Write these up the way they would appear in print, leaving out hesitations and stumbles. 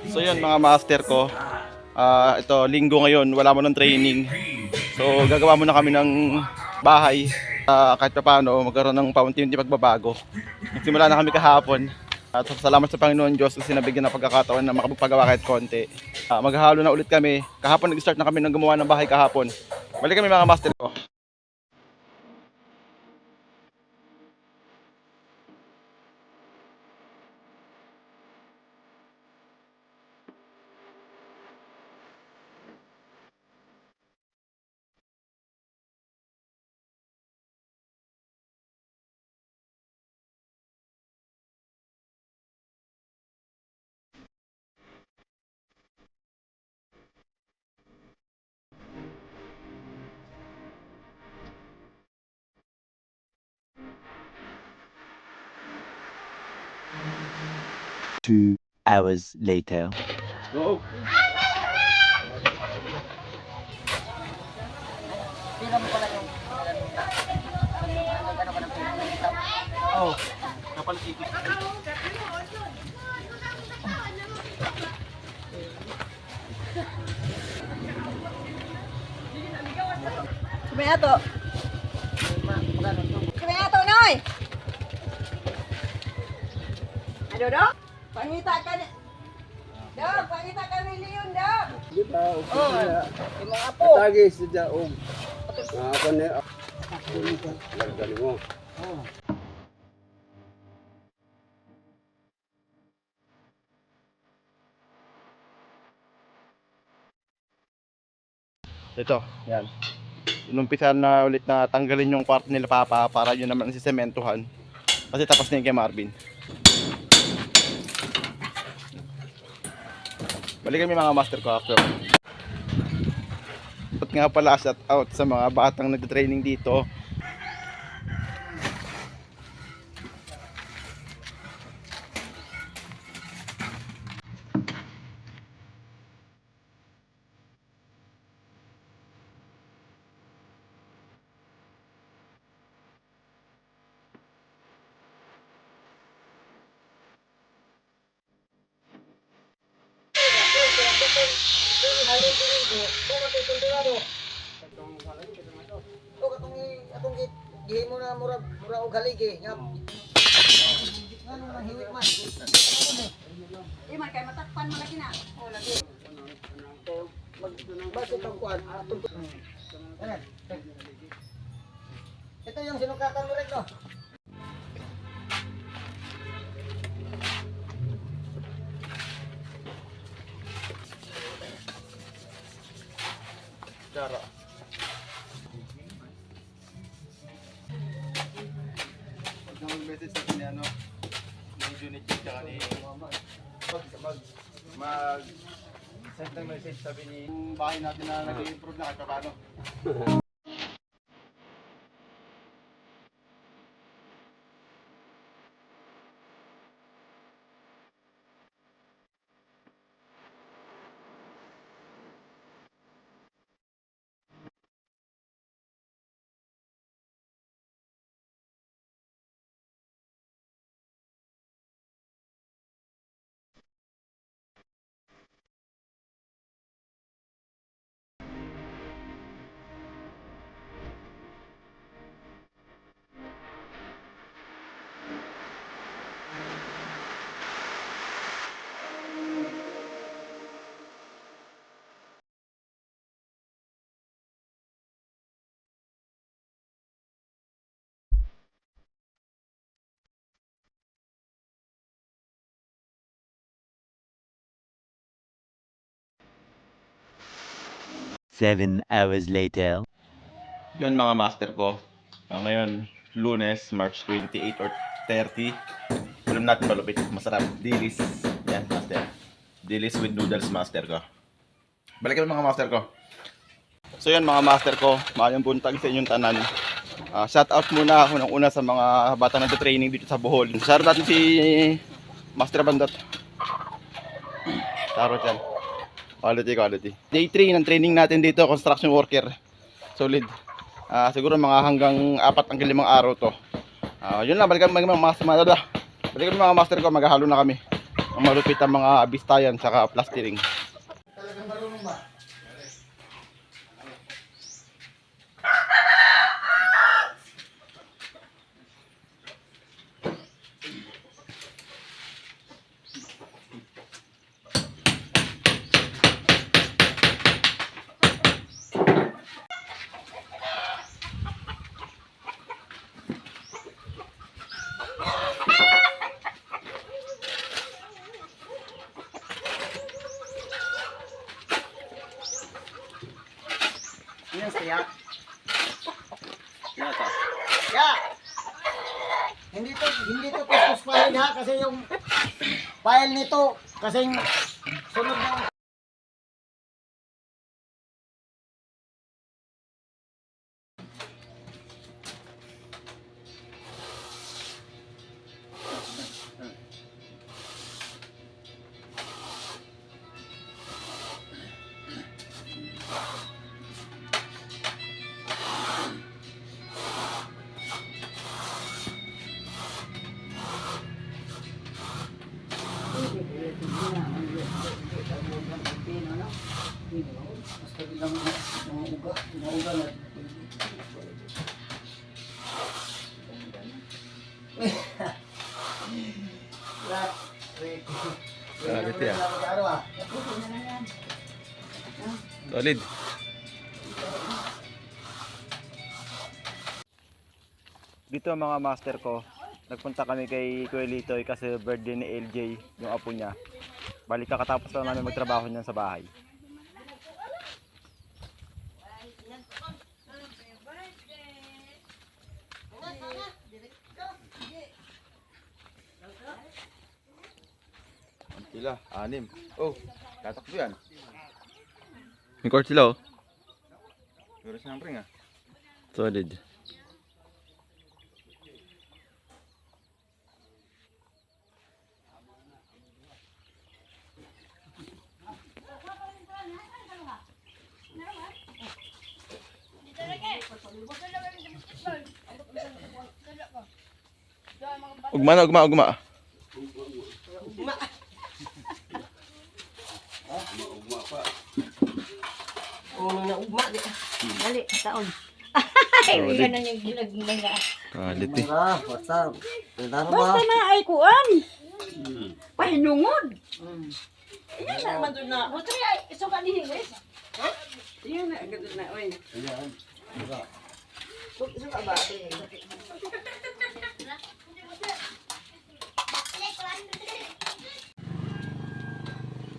So yun mga master ko, ito linggo ngayon, wala mo ng training. So gagawa muna kami ng bahay, kahit pa paano magkaroon ng paunti-unti pagbabago. Nagsimula na kami kahapon at salamat sa Panginoon Diyos kasi nabigyan ng pagkakataon na makapagpagawa kahit konti. Maghahalo na ulit kami. Kahapon nag-start na kami ng gumawa ng bahay kahapon. Balik kami mga master ko. 2 hours later. Go! Pila mo pala yung ano ka ng pila? Oh, napalitikit. Sumayato. Sumayato, Noy! Ano, Dok? Pangita ka ni... Dok, pangita ka ni Leon, Dok! Di ba? Oh, yung mga apo. Tagi sa og. Ako na lagdan mo. Ito, yan. Inumpisahan na ulit na tanggalin yung kwarto nila Papa para yun naman si sementuhan. Kasi tapos na yung kay Marvin. Balikan mo yung mga master ko after. At nga pala shout out sa mga batang nagte-training dito. Atong gihimo na mura og haligi nya. Ano nang hiwit man? Iman kay matakpan man lagi na. Oh lagi. Basta tong kuan atong. Ito yung sinukatan mo rin no. Cara. Mag-message sa ni ano, ni Junit tsaka ni mag send ng message sabi ni yung bahay natin na nag-improve na kahit paano. Seven hours later. Yun mga master ko. Ngayon, Lunes, March 28 or 30. Ulam natin malupit, masarap. Dilis. Yan, master. Dilis with noodles, master ko. Balikan mga master ko. So yan mga master ko, maayong buntag sa inyong tanan. Shout out muna ako ng una sa mga bata na training dito sa Bohol. Shout out natin si Master Bandot. Tarot yan. Quality. Day 3 ng training natin dito, construction worker. Solid. Siguro mga hanggang 4 hanggang 5 araw to. Yun lang, balikan mga master ko, maghahalo na kami. malupit ang mga bistayan saka plastering. Talagang marunong ba? Yes, kaya. Ya. Hindi to puspahin ha kasi yung file nito kasi sunod na basta bilang mga uga na. Grabe yan. Solid. Dito mga master ko, nagpunta kami kay Kuya Litoy kasi birthday ni LJ, yung apo niya. Balik kakatapos lang namin magtrabaho niyan sa bahay. Sila, 6. Oh, tatakbo yan. May court sila oh. Pero siyang ring ah. Solid. Ugma na, ugma. Unang na ugma di. Dali, taon. Ay, yan ang yung ginagmaya. Kalit eh. Basta. Tara Basta na ay kuan. Pahinungod. Iyan na, madun na. Basta ay, iso ka ni Hingis. Ha? Iyan na, agad na, oy. Suka ba?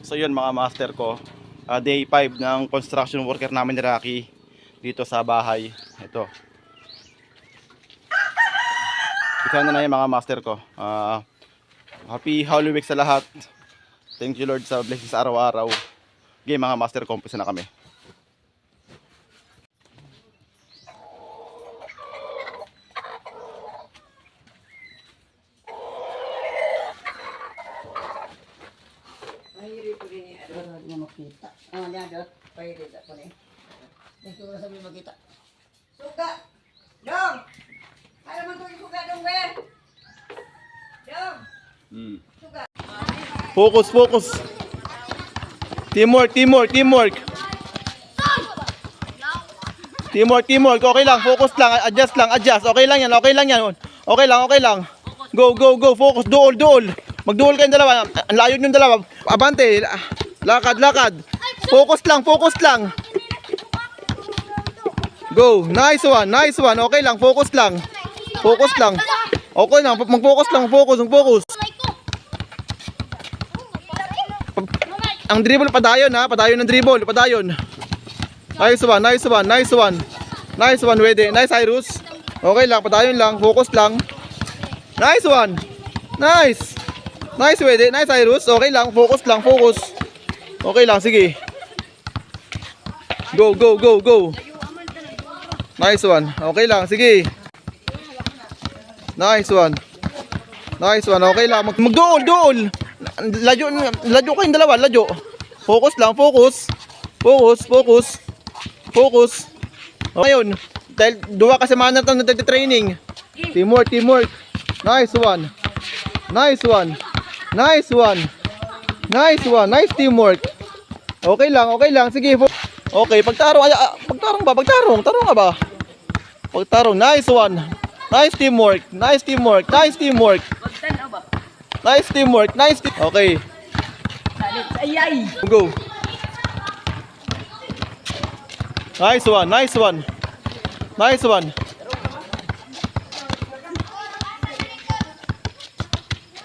So yun mga master ko, day 5 ng construction worker namin ni Rocky dito sa bahay. Ito. Ito na yung mga master ko. Happy Holy Week sa lahat. Thank you Lord sa blessings araw-araw. Okay mga master ko, umpisa na kami. Niya makita. Niya dot. Pwede sa ko ni. Dito na sabi makita. Suka. Dong. Para man ko suka dong be. Dong. Suka. Focus. Teamwork. Okay lang, focus lang, adjust. Okay lang yan. Okay lang. Go. Focus, duol. Magduol kayong dalawa. Ang layo yung dalawa. Abante. Lakad. Focus lang. Go. Nice one. Okay lang, focus lang. Okay lang, mag-focus lang. Ang dribble padayon ha. Padayon. Nice one, Wede. Nice, Cyrus. Okay lang, padayon lang. Focus lang. Nice one. Nice, Wede. Nice, Cyrus. Okay lang, focus. Okay lang, sige. Go. Nice one. Okay lang, sige. Nice one. Okay lang. Mag-duol. Ladyo kayong dalawa, ladyo. Focus lang. Ngayon, dahil duwa kasi mana ito nagtitraining. Teamwork. Nice one. Nice one. Nice teamwork. Okay lang, okay lang. Sige. Okay, pagtarong. Pagtarong ba? Tarong ka ba? Pagtarong. Nice one. Nice teamwork. Nice teamwork. Nice teamwork. Magtanaw ba? Nice teamwork. Okay. Salit sa ayay. Go. Nice one. Nice one. Nice one.